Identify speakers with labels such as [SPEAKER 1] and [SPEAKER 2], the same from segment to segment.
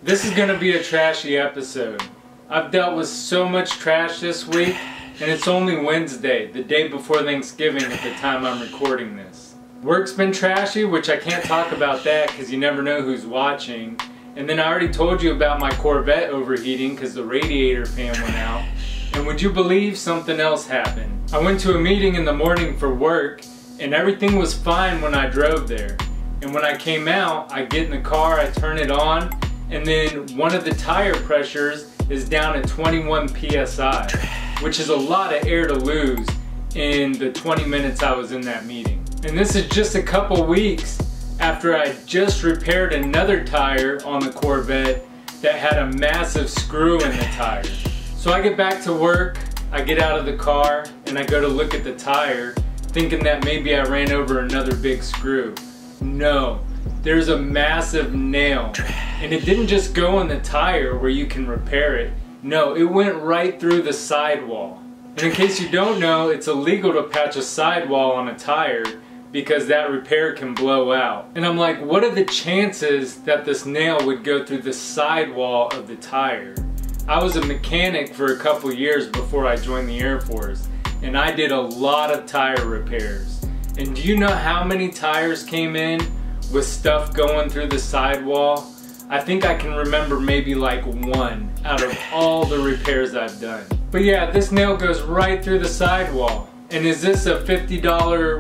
[SPEAKER 1] This is gonna be a trashy episode. I've dealt with so much trash this week, and it's only Wednesday, the day before Thanksgiving at the time I'm recording this. Work's been trashy, which I can't talk about that because you never know who's watching. And then I already told you about my Corvette overheating because the radiator fan went out. And would you believe something else happened? I went to a meeting in the morning for work, and everything was fine when I drove there. And when I came out, I get in the car, I turn it on, and then one of the tire pressures is down at 21 psi, which is a lot of air to lose in the 20 minutes I was in that meeting. And this is just a couple weeks after I just repaired another tire on the Corvette that had a massive screw in the tire. So I get back to work, I get out of the car, and I go to look at the tire, thinking that maybe I ran over another big screw. No, there's a massive nail. And it didn't just go in the tire where you can repair it. No, it went right through the sidewall. And in case you don't know, it's illegal to patch a sidewall on a tire because that repair can blow out. And I'm like, what are the chances that this nail would go through the sidewall of the tire? I was a mechanic for a couple years before I joined the Air Force, and I did a lot of tire repairs. And do you know how many tires came in with stuff going through the sidewall? I think I can remember maybe like one out of all the repairs I've done. But yeah, this nail goes right through the sidewall. And is this a $50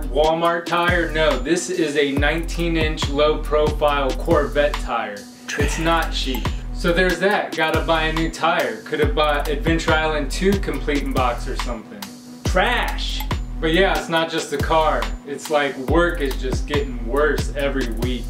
[SPEAKER 1] Walmart tire? No, this is a 19-inch low-profile Corvette tire. It's not cheap. So there's that, gotta buy a new tire. Could have bought Adventure Island 2 complete in box or something. Trash! But yeah, it's not just the car. It's like work is just getting worse every week.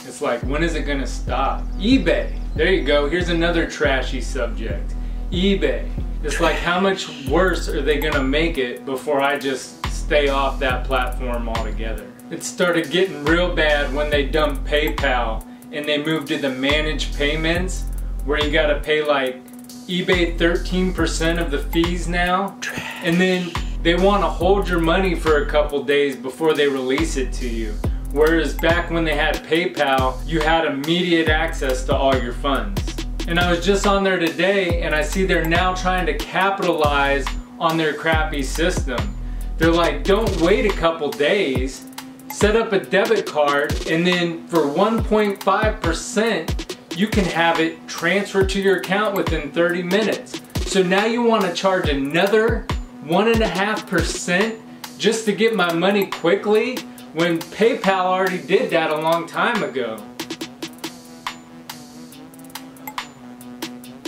[SPEAKER 1] It's like, when is it gonna stop? eBay. There you go. Here's another trashy subject. eBay. It's like, how much worse are they gonna make it before I just stay off that platform altogether? It started getting real bad when they dumped PayPal and they moved to the managed payments where you gotta pay like eBay 13% of the fees now. And then they wanna hold your money for a couple days before they release it to you. Whereas back when they had PayPal, you had immediate access to all your funds. And I was just on there today and I see they're now trying to capitalize on their crappy system. They're like, don't wait a couple days, set up a debit card, and then for 1.5%, you can have it transferred to your account within 30 minutes. So now you want to charge another 1.5% just to get my money quickly? When PayPal already did that a long time ago.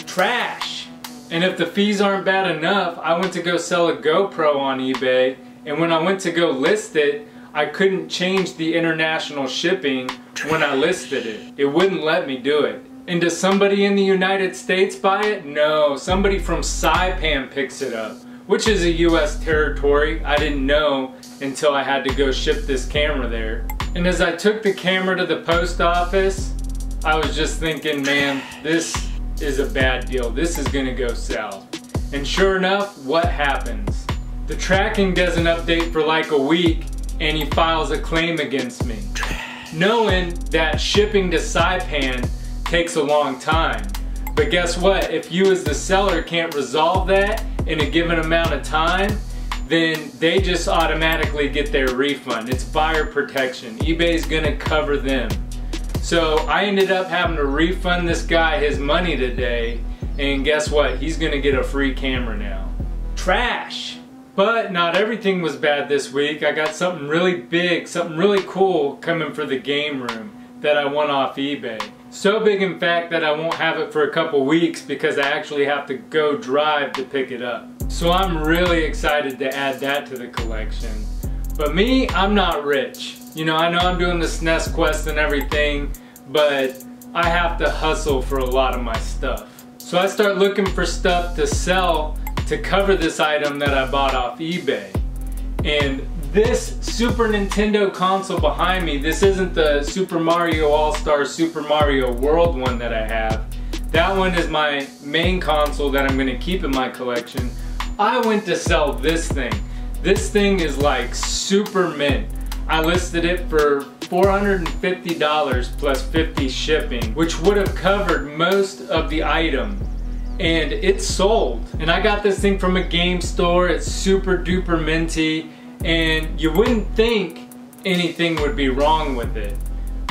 [SPEAKER 1] Trash. And if the fees aren't bad enough, I went to go sell a GoPro on eBay, and when I went to go list it, I couldn't change the international shipping when I listed it. It wouldn't let me do it. And does somebody in the United States buy it? No, somebody from Saipan picks it up, which is a US territory. I didn't know until I had to go ship this camera there. And as I took the camera to the post office, I was just thinking, man, this is a bad deal. This is gonna go south. And sure enough, what happens? The tracking doesn't update for like a week and he files a claim against me, knowing that shipping to Saipan takes a long time. But guess what? If you as the seller can't resolve that in a given amount of time, then they just automatically get their refund. It's buyer protection. eBay's gonna cover them. So I ended up having to refund this guy his money today, and guess what? He's gonna get a free camera now. Trash! But not everything was bad this week. I got something really big, something really cool coming for the game room that I won off eBay. So big in fact that I won't have it for a couple weeks because I actually have to go drive to pick it up. So I'm really excited to add that to the collection. But me, I'm not rich. You know, I know I'm doing the SNES quest and everything, but I have to hustle for a lot of my stuff. So I start looking for stuff to sell to cover this item that I bought off eBay. And this Super Nintendo console behind me, this isn't the Super Mario All-Star Super Mario World one that I have. That one is my main console that I'm gonna keep in my collection. I went to sell this thing. This thing is like super mint. I listed it for $450 plus 50 shipping, which would have covered most of the item. And it's sold. And I got this thing from a game store. It's super duper minty, and you wouldn't think anything would be wrong with it.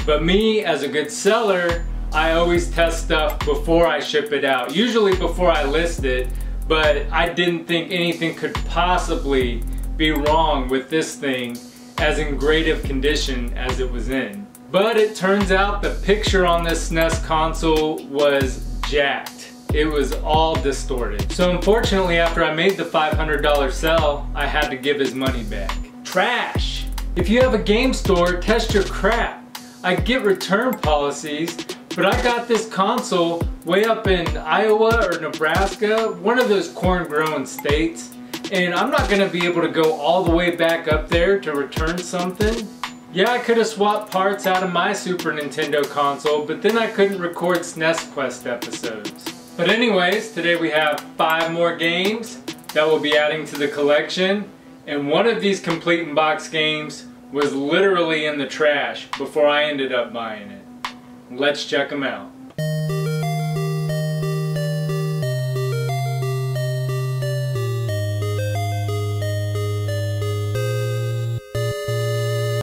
[SPEAKER 1] But me, as a good seller, I always test stuff before I ship it out, usually before I list it, but I didn't think anything could possibly be wrong with this thing as in great of condition as it was in. But it turns out the picture on this SNES console was jacked. It was all distorted. So unfortunately, after I made the $500 sell, I had to give his money back. Trash! If you have a game store, test your crap. I get return policies, but I got this console way up in Iowa or Nebraska, one of those corn-growing states, and I'm not gonna be able to go all the way back up there to return something. Yeah, I could have swapped parts out of my Super Nintendo console, but then I couldn't record SNES Quest episodes. But anyways, today we have 5 more games that we'll be adding to the collection, and one of these complete in box games was literally in the trash before I ended up buying it. Let's check them out.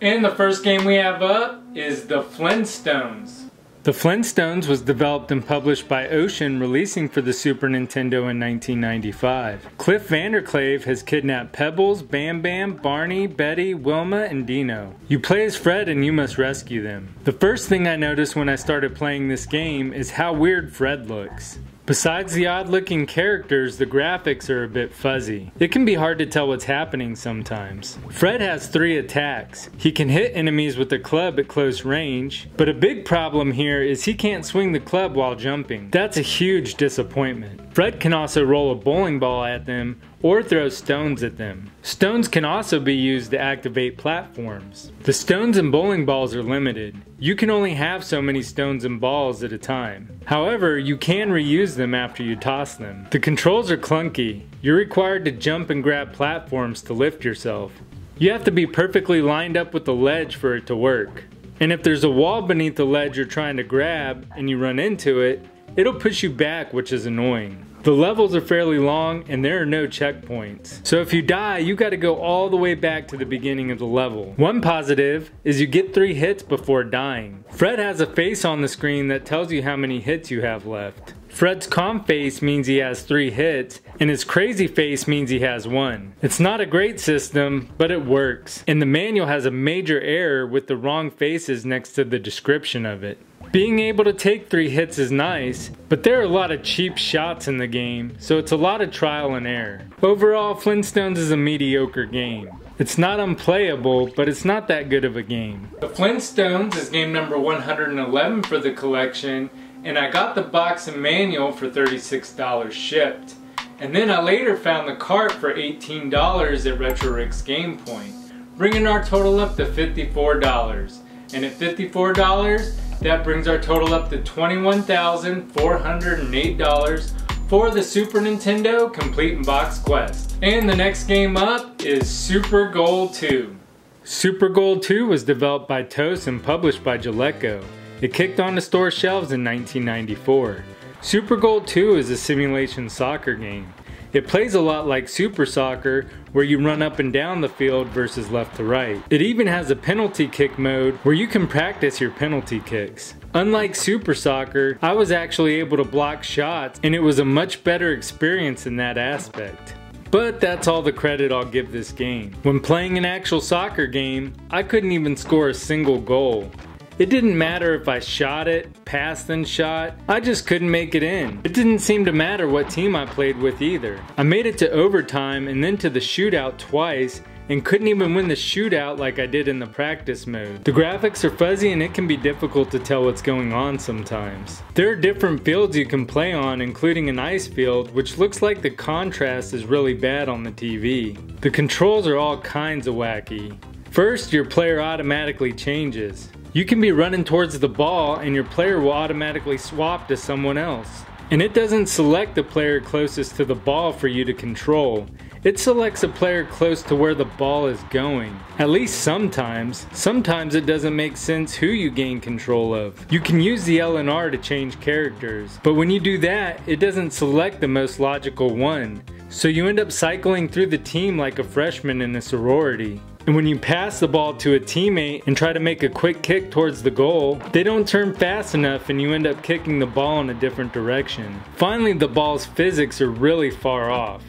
[SPEAKER 1] And the first game we have up is the Flintstones. The Flintstones was developed and published by Ocean, releasing for the Super Nintendo in 1995. Cliff Vanderclave has kidnapped Pebbles, Bam Bam, Barney, Betty, Wilma, and Dino. You play as Fred and you must rescue them. The first thing I noticed when I started playing this game is how weird Fred looks. Besides the odd-looking characters, the graphics are a bit fuzzy. It can be hard to tell what's happening sometimes. Fred has 3 attacks. He can hit enemies with a club at close range, but a big problem here is he can't swing the club while jumping. That's a huge disappointment. Fred can also roll a bowling ball at them or throw stones at them. Stones can also be used to activate platforms. The stones and bowling balls are limited. You can only have so many stones and balls at a time. However, you can reuse them after you toss them. The controls are clunky. You're required to jump and grab platforms to lift yourself. You have to be perfectly lined up with the ledge for it to work. And if there's a wall beneath the ledge you're trying to grab and you run into it, it'll push you back, which is annoying. The levels are fairly long and there are no checkpoints. So if you die, you gotta go all the way back to the beginning of the level. One positive is you get 3 hits before dying. Fred has a face on the screen that tells you how many hits you have left. Fred's calm face means he has 3 hits, and his crazy face means he has 1. It's not a great system, but it works. And the manual has a major error with the wrong faces next to the description of it. Being able to take 3 hits is nice, but there are a lot of cheap shots in the game, so it's a lot of trial and error. Overall, Flintstones is a mediocre game. It's not unplayable, but it's not that good of a game. The Flintstones is game number 111 for the collection, and I got the box and manual for $36 shipped. And then I later found the cart for $18 at RetroRick's Game Point, bringing our total up to $54. And at $54, that brings our total up to $21,408 for the Super Nintendo Complete in Box Quest. And the next game up is Super Gold 2. Super Gold 2 was developed by TOS and published by Jaleco. It kicked on the store shelves in 1994. Super Gold 2 is a simulation soccer game. It plays a lot like Super Soccer, where you run up and down the field versus left to right. It even has a penalty kick mode where you can practice your penalty kicks. Unlike Super Soccer, I was actually able to block shots, and it was a much better experience in that aspect. But that's all the credit I'll give this game. When playing an actual soccer game, I couldn't even score a single goal. It didn't matter if I shot it, passed and shot, I just couldn't make it in. It didn't seem to matter what team I played with either. I made it to overtime and then to the shootout twice and couldn't even win the shootout like I did in the practice mode. The graphics are fuzzy and it can be difficult to tell what's going on sometimes. There are different fields you can play on, including an ice field, which looks like the contrast is really bad on the TV. The controls are all kinds of wacky. First, your player automatically changes. You can be running towards the ball and your player will automatically swap to someone else. And it doesn't select the player closest to the ball for you to control. It selects a player close to where the ball is going. At least sometimes. Sometimes it doesn't make sense who you gain control of. You can use the L and R to change characters, but when you do that, it doesn't select the most logical one. So you end up cycling through the team like a freshman in a sorority. And when you pass the ball to a teammate and try to make a quick kick towards the goal, they don't turn fast enough and you end up kicking the ball in a different direction. Finally, the ball's physics are really far off.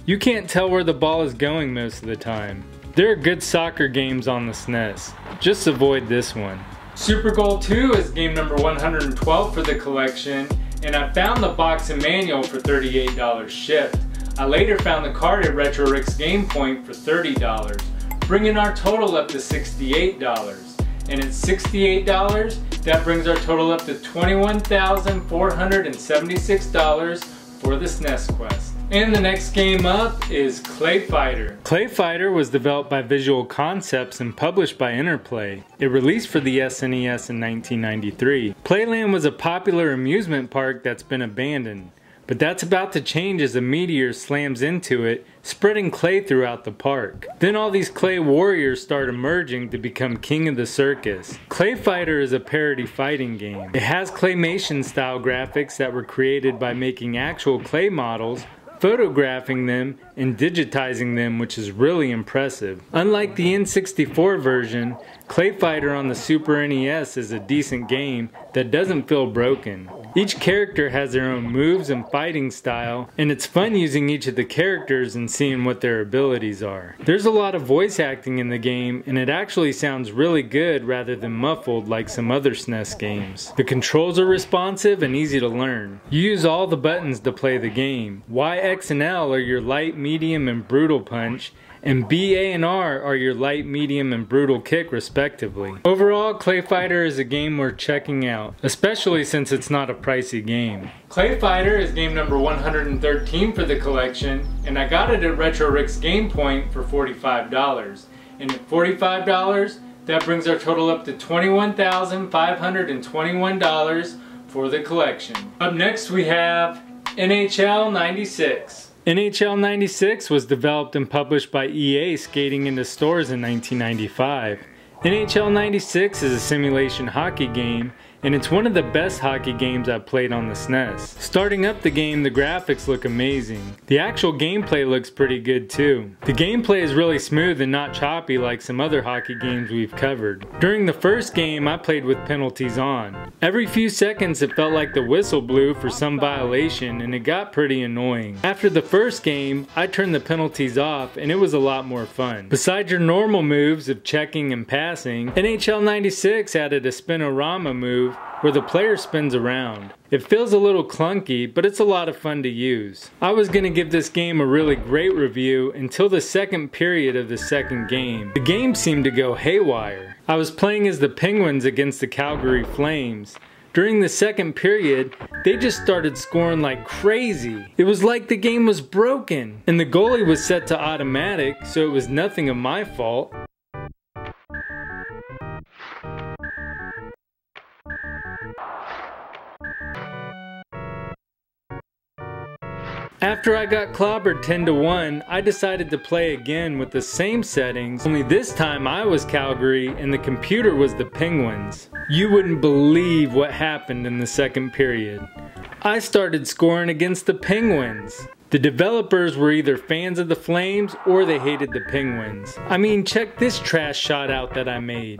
[SPEAKER 1] You can't tell where the ball is going most of the time. There are good soccer games on the SNES. Just avoid this one. Super Goal 2 is game number 112 for the collection, and I found the box and manual for $38 shipped. I later found the card at Retro Rick's Game Point for $30. Bringing our total up to $68. And at $68, that brings our total up to $21,476 for the SNES Quest. And the next game up is Clayfighter. Clayfighter was developed by Visual Concepts and published by Interplay. It released for the SNES in 1993. Playland was a popular amusement park that's been abandoned. But that's about to change as a meteor slams into it, spreading clay throughout the park. Then all these clay warriors start emerging to become king of the circus. Clayfighter is a parody fighting game. It has claymation style graphics that were created by making actual clay models, photographing them, and digitizing them, which is really impressive. Unlike the N64 version, Clayfighter on the Super NES is a decent game that doesn't feel broken. Each character has their own moves and fighting style, and it's fun using each of the characters and seeing what their abilities are. There's a lot of voice acting in the game, and it actually sounds really good rather than muffled like some other SNES games. The controls are responsive and easy to learn. You use all the buttons to play the game. Y, X, and L are your light, medium, and brutal punch, and B, A, and R are your light, medium, and brutal kick respectively. Overall, Clayfighter is a game worth checking out, especially since it's not a pricey game. Clayfighter is game number 113 for the collection, and I got it at Retro Rick's Game Point for $45. And at $45, that brings our total up to $21,521 for the collection. Up next we have NHL 96. NHL 96 was developed and published by EA skating into stores in 1995. NHL 96 is a simulation hockey game, and it's one of the best hockey games I've played on the SNES. Starting up the game, the graphics look amazing. The actual gameplay looks pretty good too. The gameplay is really smooth and not choppy like some other hockey games we've covered. During the first game, I played with penalties on. Every few seconds it felt like the whistle blew for some violation, and it got pretty annoying. After the first game, I turned the penalties off and it was a lot more fun. Besides your normal moves of checking and passing, NHL 96 added a spinorama move where the player spins around. It feels a little clunky, but it's a lot of fun to use. I was going to give this game a really great review until the second period of the second game. The game seemed to go haywire. I was playing as the Penguins against the Calgary Flames. During the second period, they just started scoring like crazy. It was like the game was broken, and the goalie was set to automatic, so it was nothing of my fault. After I got clobbered 10-1, I decided to play again with the same settings, only this time I was Calgary and the computer was the Penguins. You wouldn't believe what happened in the second period. I started scoring against the Penguins. The developers were either fans of the Flames or they hated the Penguins. I mean, check this trash shot out that I made.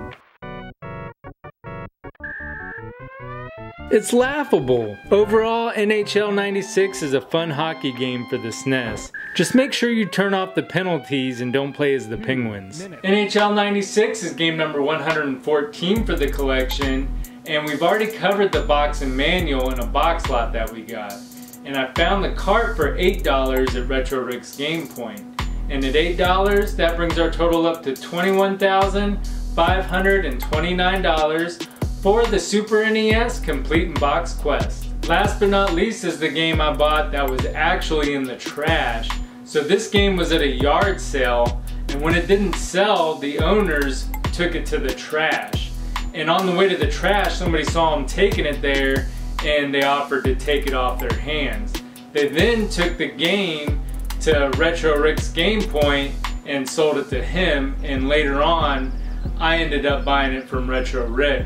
[SPEAKER 1] It's laughable. Overall, NHL 96 is a fun hockey game for the SNES. Just make sure you turn off the penalties and don't play as the Penguins. NHL 96 is game number 114 for the collection, and we've already covered the box and manual in a box lot that we got. And I found the cart for $8 at Retro Rick's Game Point. And at $8, that brings our total up to $21,529 for the Super NES Complete in Box Quest. Last but not least is the game I bought that was actually in the trash. So this game was at a yard sale, and when it didn't sell, the owners took it to the trash. And on the way to the trash, somebody saw them taking it there, and they offered to take it off their hands. They then took the game to Retro Rick's Game Point and sold it to him, and later on I ended up buying it from Retro Rick.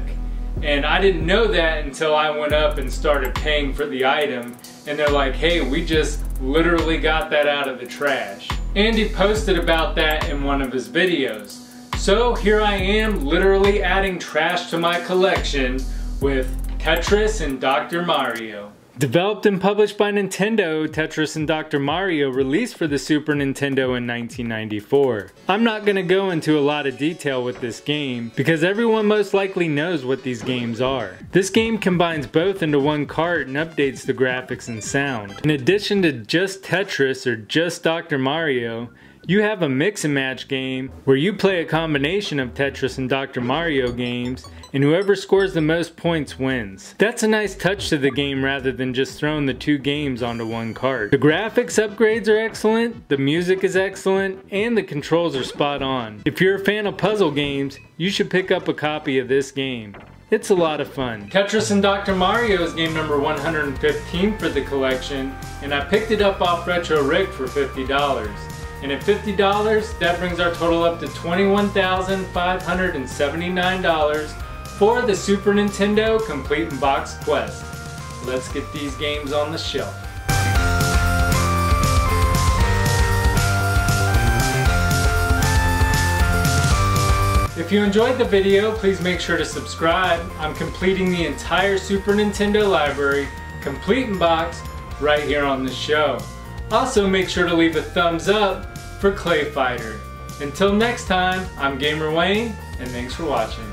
[SPEAKER 1] And I didn't know that until I went up and started paying for the item, and they're like, hey, we just literally got that out of the trash. Andy posted about that in one of his videos. So here I am, literally adding trash to my collection with Tetris and Dr. Mario. Developed and published by Nintendo, Tetris and Dr. Mario released for the Super Nintendo in 1994. I'm not going to go into a lot of detail with this game because everyone most likely knows what these games are. This game combines both into one cart and updates the graphics and sound. In addition to just Tetris or just Dr. Mario, you have a mix and match game where you play a combination of Tetris and Dr. Mario games, and whoever scores the most points wins. That's a nice touch to the game rather than just throwing the two games onto one cart. The graphics upgrades are excellent, the music is excellent, and the controls are spot on. If you're a fan of puzzle games, you should pick up a copy of this game. It's a lot of fun. Tetris and Dr. Mario is game number 115 for the collection, and I picked it up off Retro Rick for $50. And at $50, that brings our total up to $21,579 for the Super Nintendo Complete in Box Quest. Let's get these games on the shelf. If you enjoyed the video, please make sure to subscribe. I'm completing the entire Super Nintendo library, complete in box, right here on the show. Also, make sure to leave a thumbs up for Clayfighter. Until next time, I'm Gamer Wayne, and thanks for watching.